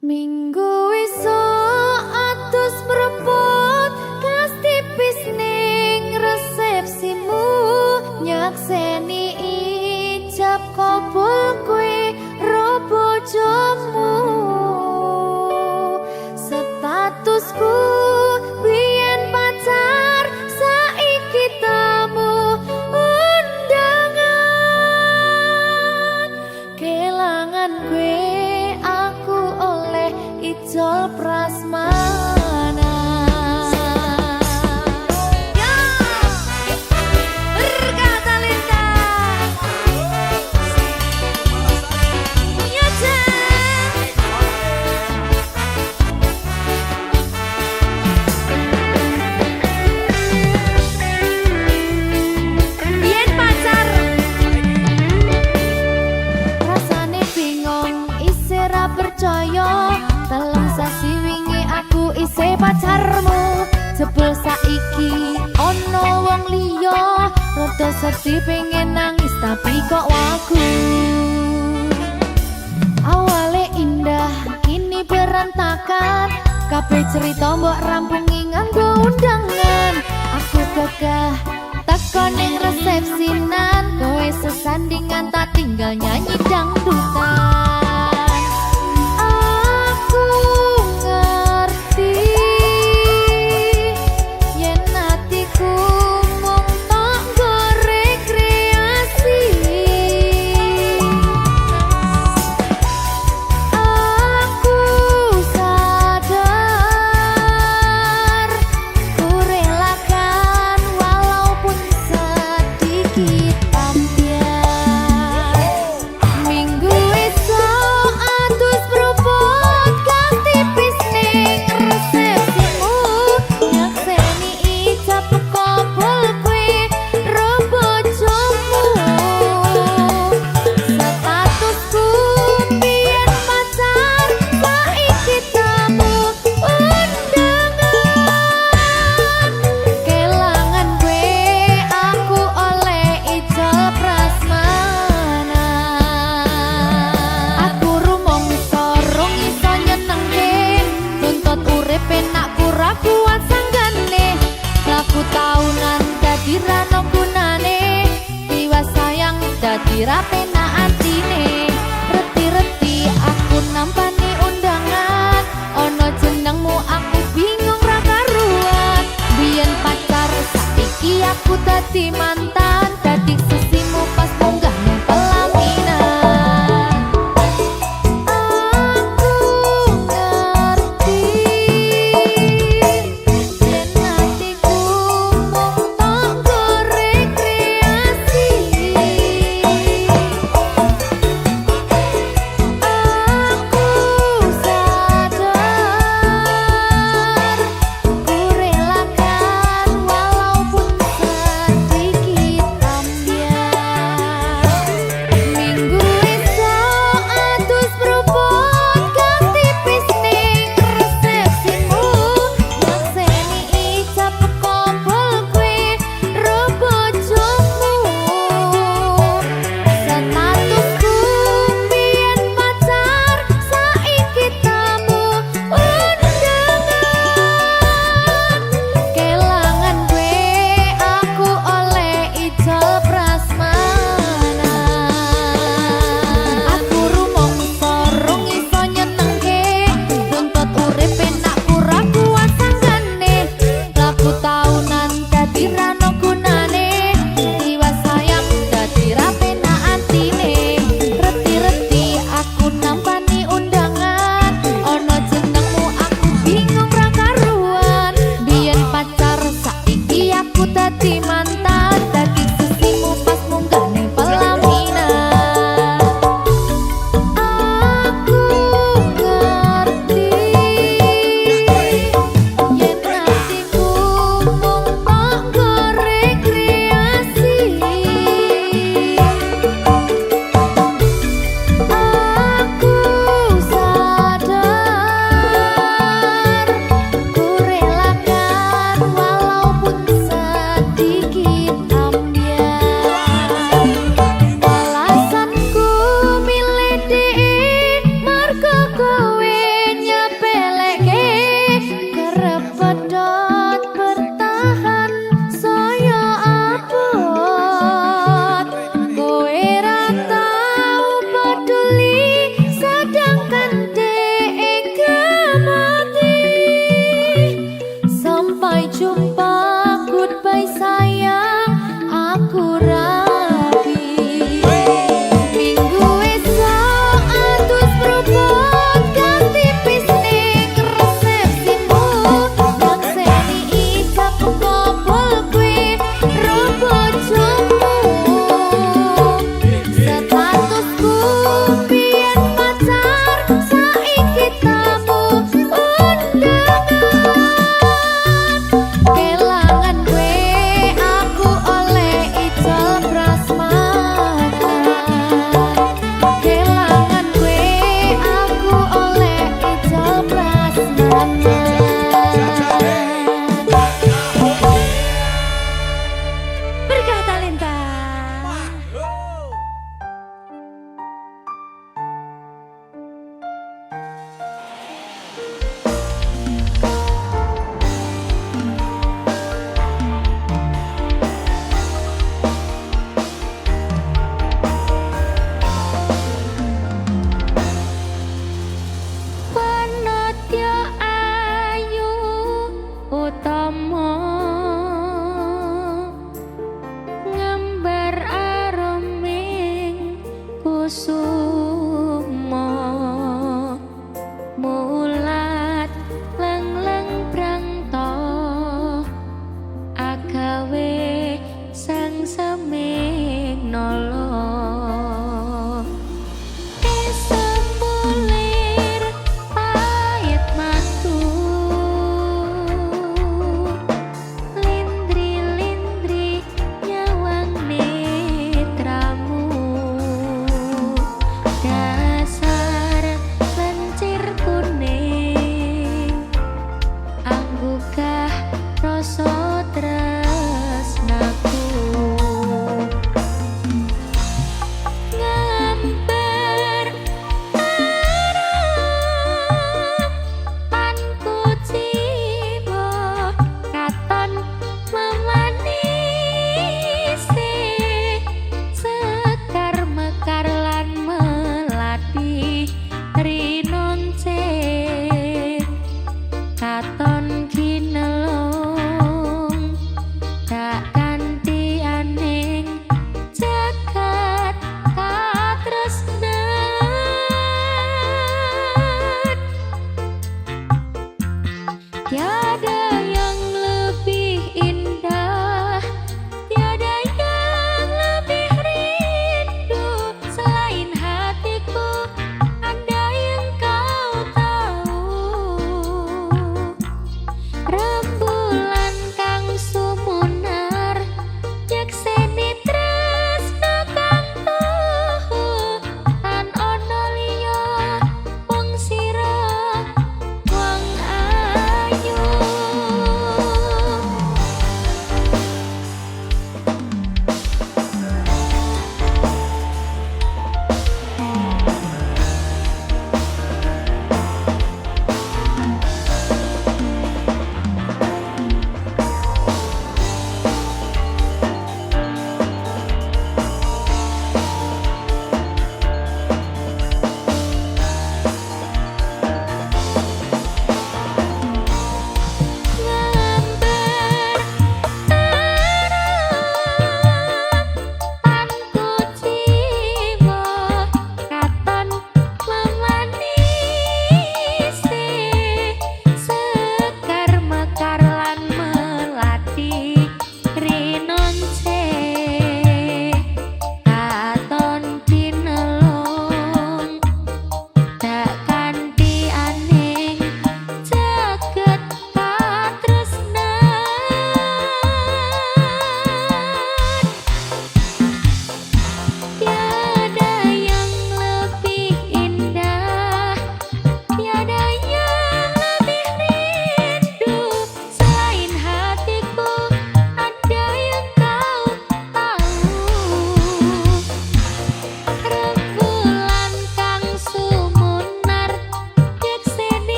Minggu esuk atus mrepot kas tipis ning resepsimu nyakseni ijab kabul kowe ro bojomu statusku biyen pacar saiki tamu undangan kelangan kowe Ijol prasmana ya berkata Linda ya biyen pacar rasane bingung isih ra percaya dalam sasi wingi aku isih pacarmu jebul saiki ono wong liya rada sedih pengen nangis tapi kok wagu awale indah kini berantakan kabeh cerita mbok rampungi nganggo undangan aku gagah takon ning resepsinan kowe sesandingan tak tinggal nyanyi dangdutan dadi rapena atine reti-reti aku nampani undangan ono jenengmu aku bingung ra karuan biyen pacar saiki aku dadi mantan dadi sesimu pas munggah ning pelaminan aku ngerti yen atiku mung tanggo rekreasi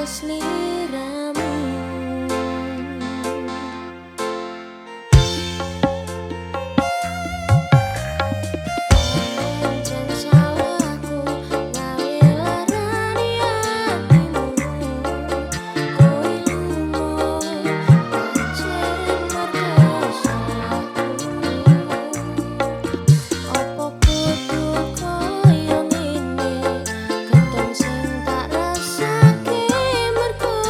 Ketong sing tak rasake mergo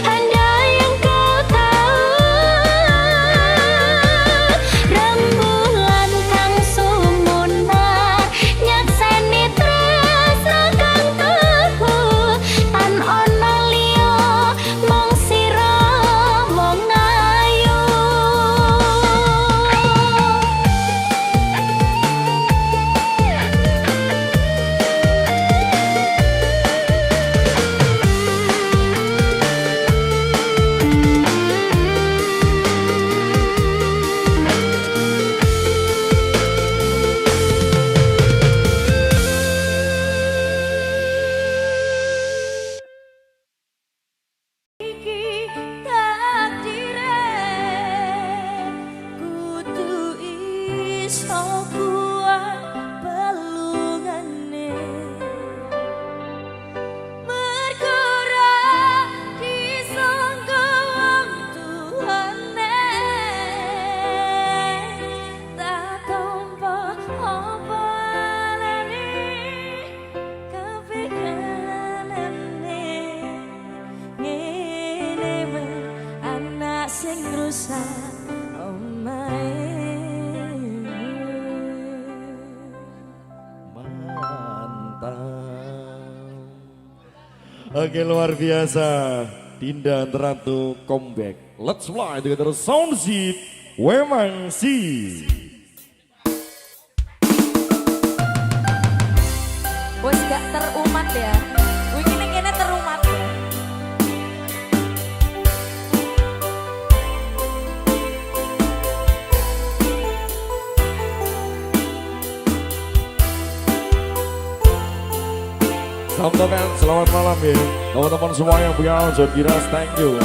Hanya yang kau tahu. rusak omae. Mantap. Oke, luar biasa. Dinda Ratu comeback. Let's fly together sound zip. Wemangsi. Wes gak terumat ya. Wih kene terumat ya. Teman-teman, selamat malam ya. Teman-teman semua yang punya John Giras, thank you.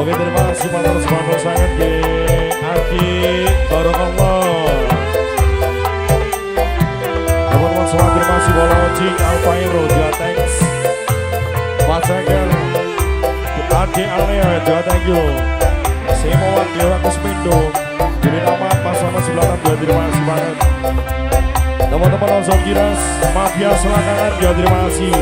Oke, terima kasih sponsor sangat di Aki Barakallah. Teman-teman semua terima kasih Bolojing, Alfairo, Jatex, Pak Ceker, Adi Aleo, thank you. Saya mau wakil orang Kusmindo, jadi nama pasangan sebelah kanan, terima kasih banget. Teman-teman langsung Giras, Mafia Selangkangan, terima kasih.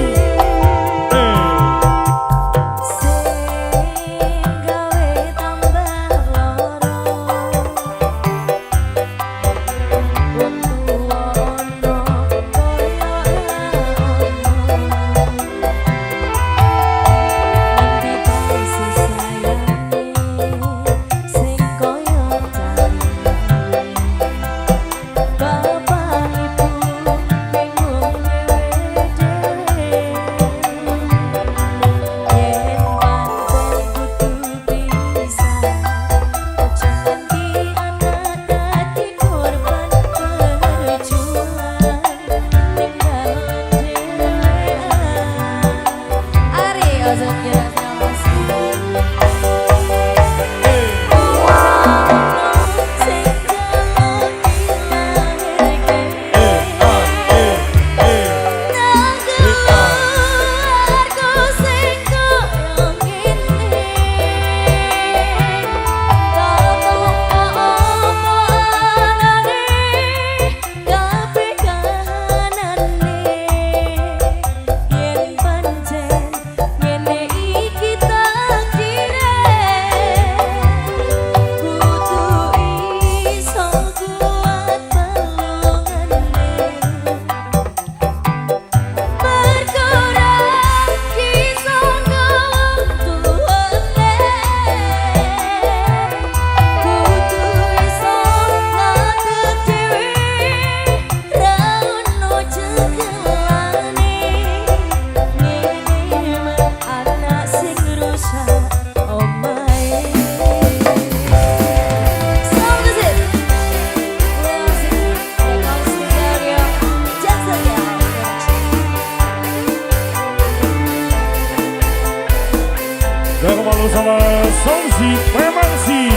Dan kembali sama Sonsi memang sih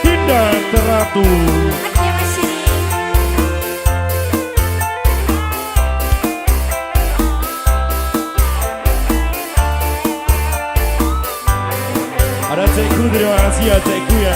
tidak teratur. Ada Cekku, terima kasih ya Cekku ya.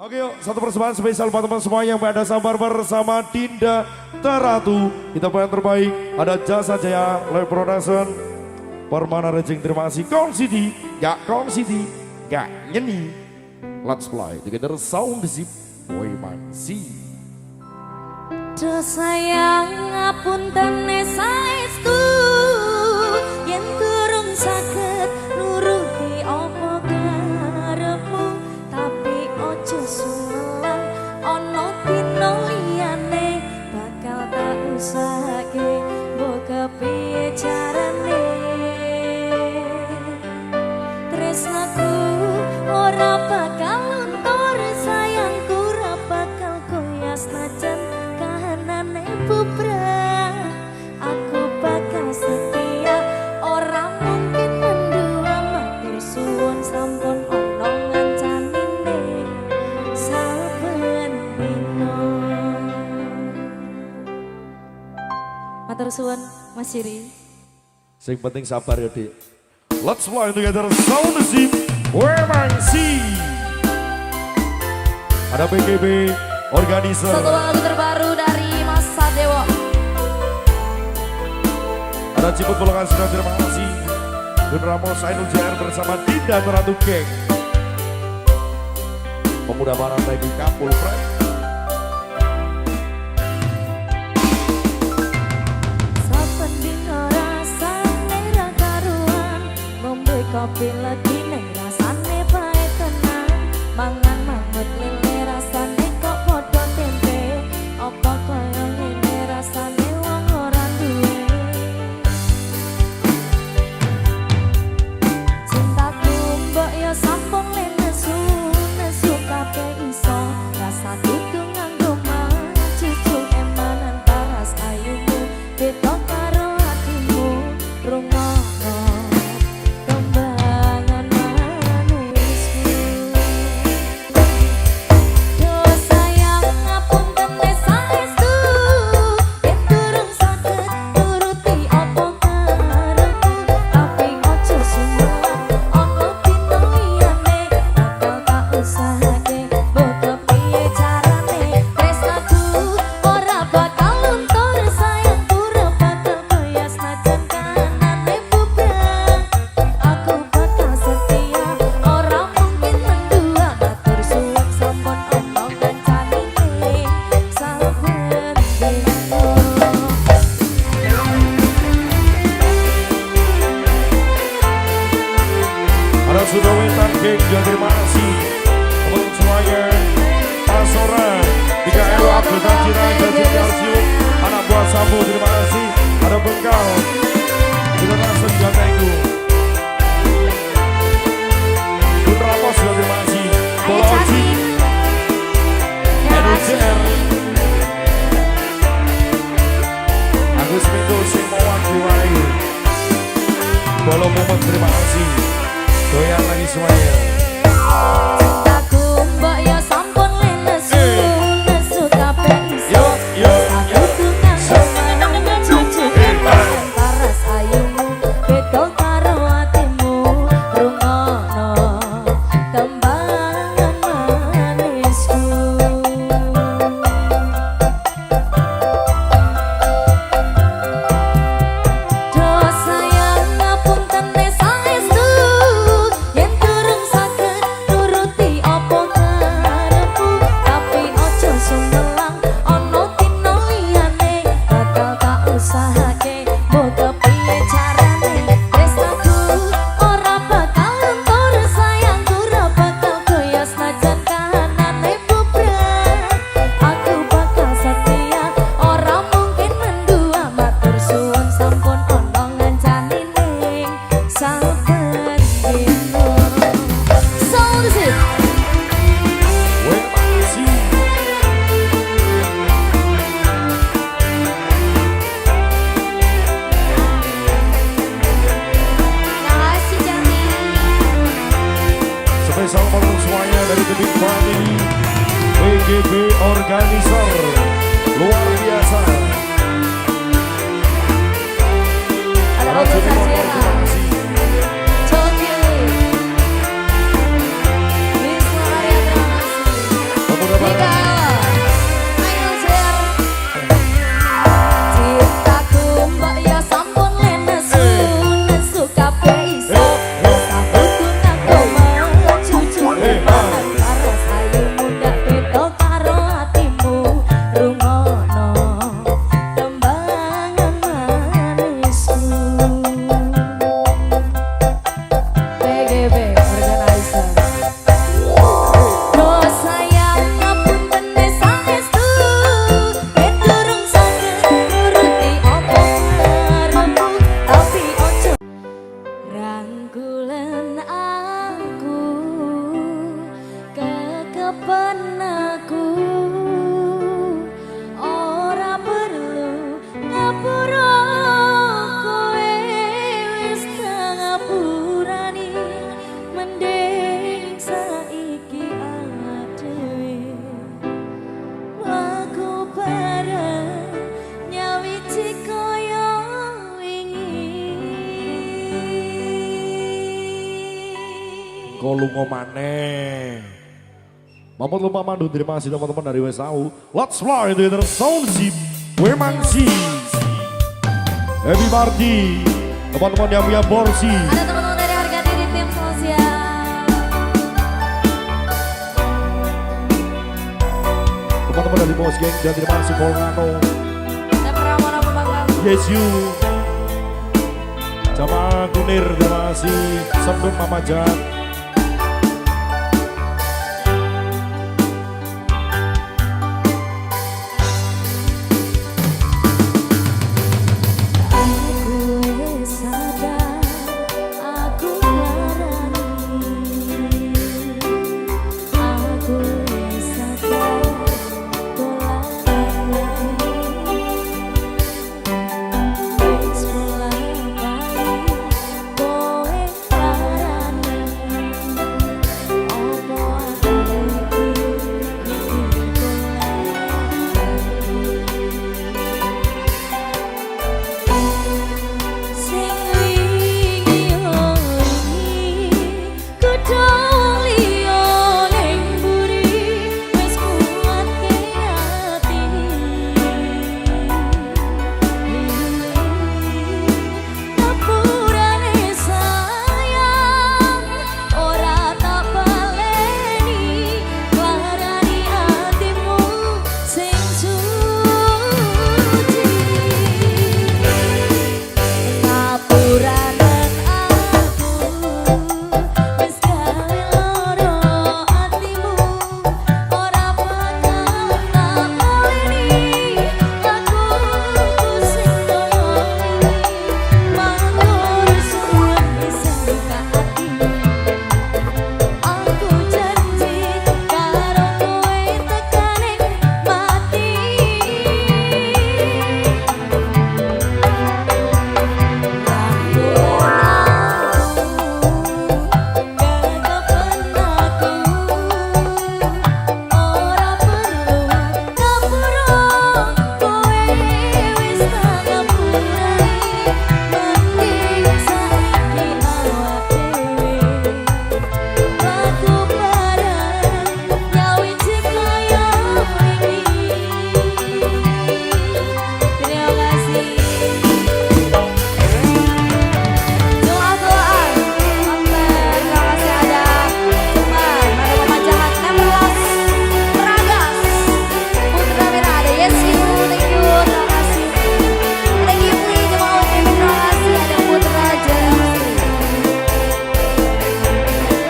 Oke yuk, satu persembahan spesial buat teman semua yang pada sabar bersama Dinda Teratu. Kita yang terbaik, ada Jasa Jaya, Live Production, Permana Rejing, terima kasih. Kong City, gak nyeni. Let's fly together sound zip, boy mangsi. Do sayang ngapunten saestu yen durung saged nuruti apa karepmu, tapi ojo sumelan ana dina liyane bakal tak usahake mbok kepiye carane. Tresnaku ora bakal luntur, sayangku ora bakal goyah senajan kahanane bubrah. Aku bakal setia, ora mungkin mendua. Matur suwun sampun ana ngancanine saben dina. Matur suwun Mas Siri. Sing penting sabar ya Dik. Let's fly together sound zip, boy mangsi. Ada PGB organizer. Satu lagu terbaru dari Mas Sadewo. Ada Ciput Pulangan Sudah, terima kasih. Gun Ramos Ainul JR bersama Dinda Teratu Geng. Pemuda Barat Lagi Kapul Friend. Saben dina rasane ra karuan, ngombe kopi lagi ning rasane bae tenan. Mangan mangut lele rasane kok padha tempe, apa kaya ngene rasane wong ora duwe. Cintaku mbok ya sampung le nesu, nesu kabeh iso. Rasa kudu nganggo cucu emanan paras ayumu, beda karo atimu. Rungono kembangan spesial untuk semuanya dari The Big Family BGB Organizer luar biasa. Ada Ogo Sajera, Tokyo, Wisnu Arya terima kasih. Ayo Jer, cintaku mbak ya sampun lenesu, nesu kape iso, sahabatku ngaku mecucu karo sayu muda beda karo hatimu, rungono tembangan manisku. BGB Organizer. Roh sayang ngapunten saestu, durung saged nuruti apa karepmu, tapi ojo rangkulen aku, kekepen aku, ora perlu ngapura kowe wis ngapurani, mending saiki awak dhewe mlaku bareng nyawiji kaya wingi. Kau lungo maneh. Mampun lupa mandu, terima kasih teman-teman dari WSAU. Let's fly together, sound zip, Wemangsi. Happy party, teman-teman yang punya porsi. Ada teman-teman dari harga diri tim sosial. Teman-teman dari Bos Geng, dan terima kasih Polngano. Saya Pramana Pembangkang. Yes you. Jamaah Kunir, terima kasih. Sembung Mama Jat. Aku wis sadar, aku larani. Aku wis sadar, dolanan lagi. Wis mulai bali, kowe larani. Opo aku iki sing wingi ori kudu liya ning mburi wis kuwatke ati ngapurane sayang ora tak baleni larani atimu sing suci. Ngapuranen aku wis gawe loro atimu, ora bakal tak baleni lakuku sing koyo wingi, mangur suwun iseng buka atimu. Aku janji karo kowe tekaning mati. Terima kasih. Doa-doaan, terima kasih ada Umar, ada Mama Jahat, Nemelas, Peragas, Putra Mira, ada Yesi, thank you, terima kasih. Ada Gifli, Jemaah Tim, terima kasih, ada Putra Jastri.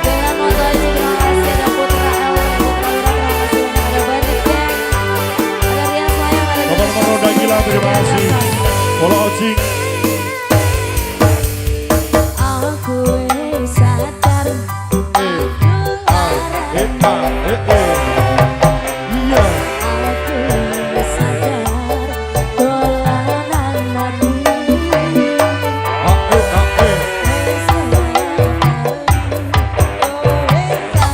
Dengan Moto Aji, terima kasih, ada Putra El, Putra Wira, terima kasih, ada Bandit Gang, ada Rian Selayang, ada Teman-teman udah gila, terima kasih. Kalau Ocing. Aku wis sadar, aku larani. Iya. Aku wis sadar, dolanan ati. Ae. Wis sayang, kowe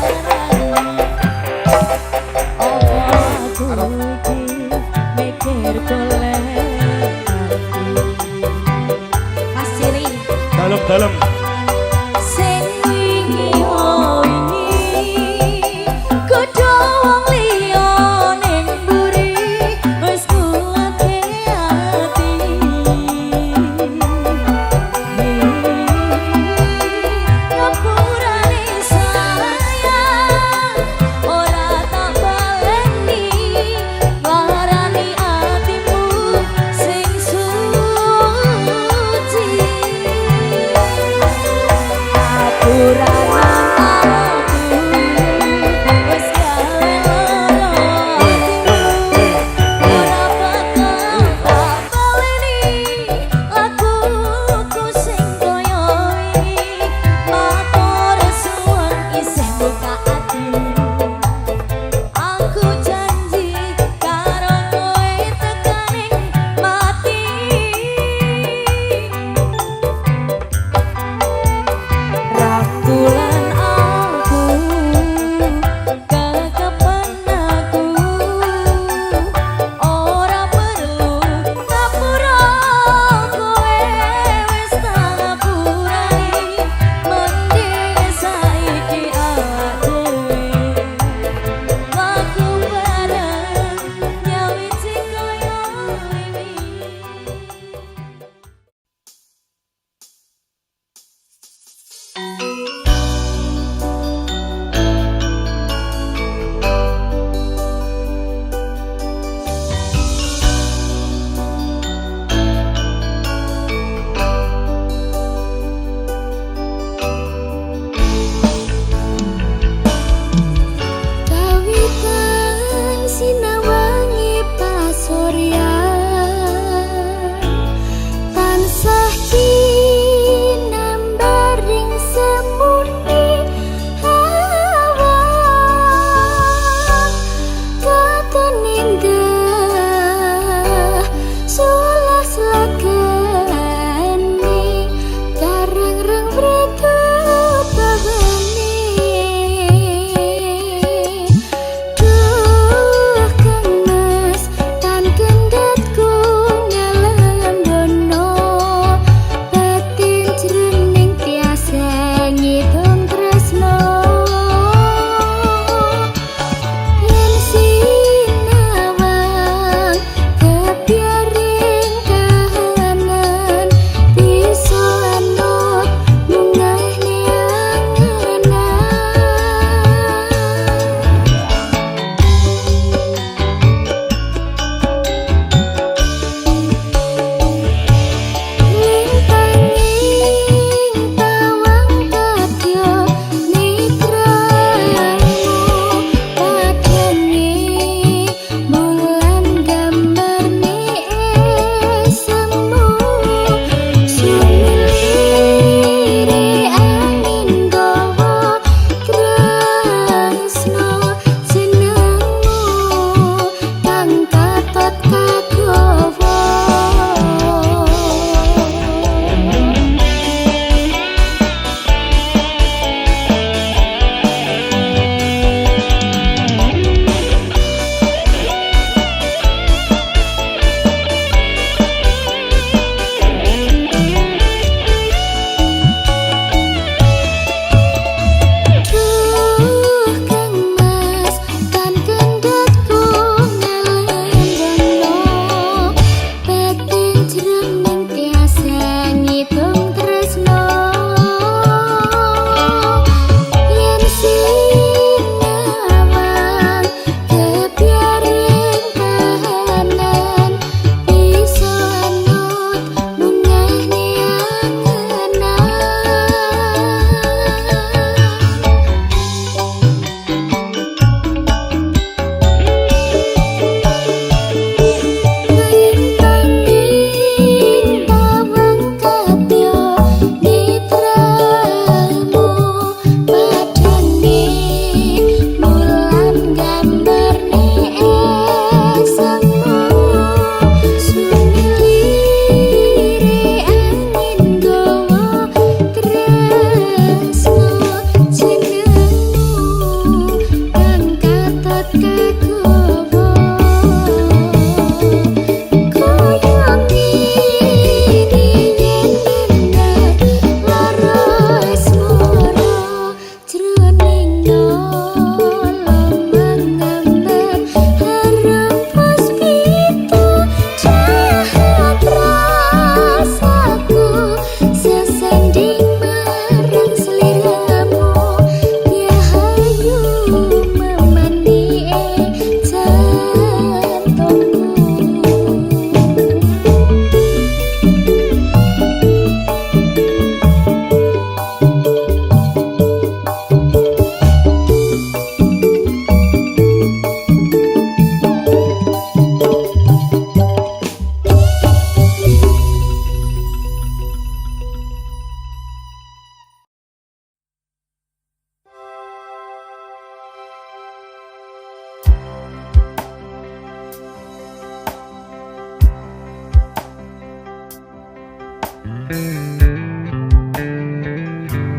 Mending saiki awake dhewe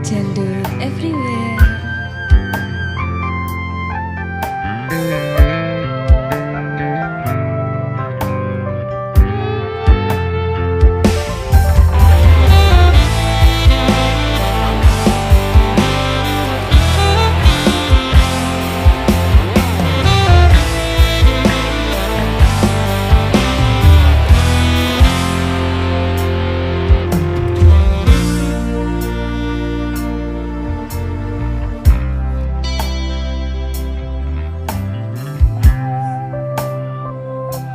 Gender everywhere.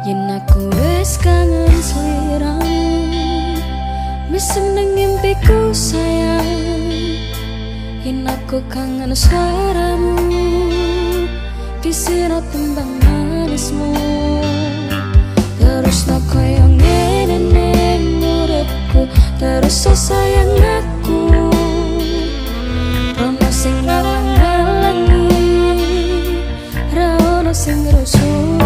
Yen aku wis kangen sliramu, wis seneng ngimpiku sayang. Yen aku kangen suaramu, kisira tembang manismu. Terus no koyo ngene ning uripku, terus so sayang aku. Rono sing ngalang-alangi, ra ono sing ngrusui.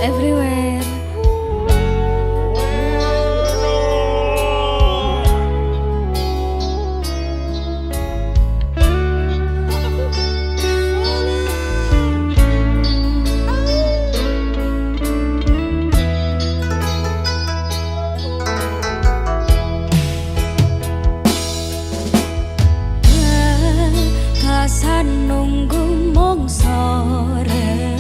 everywhere. Nunggu mong sore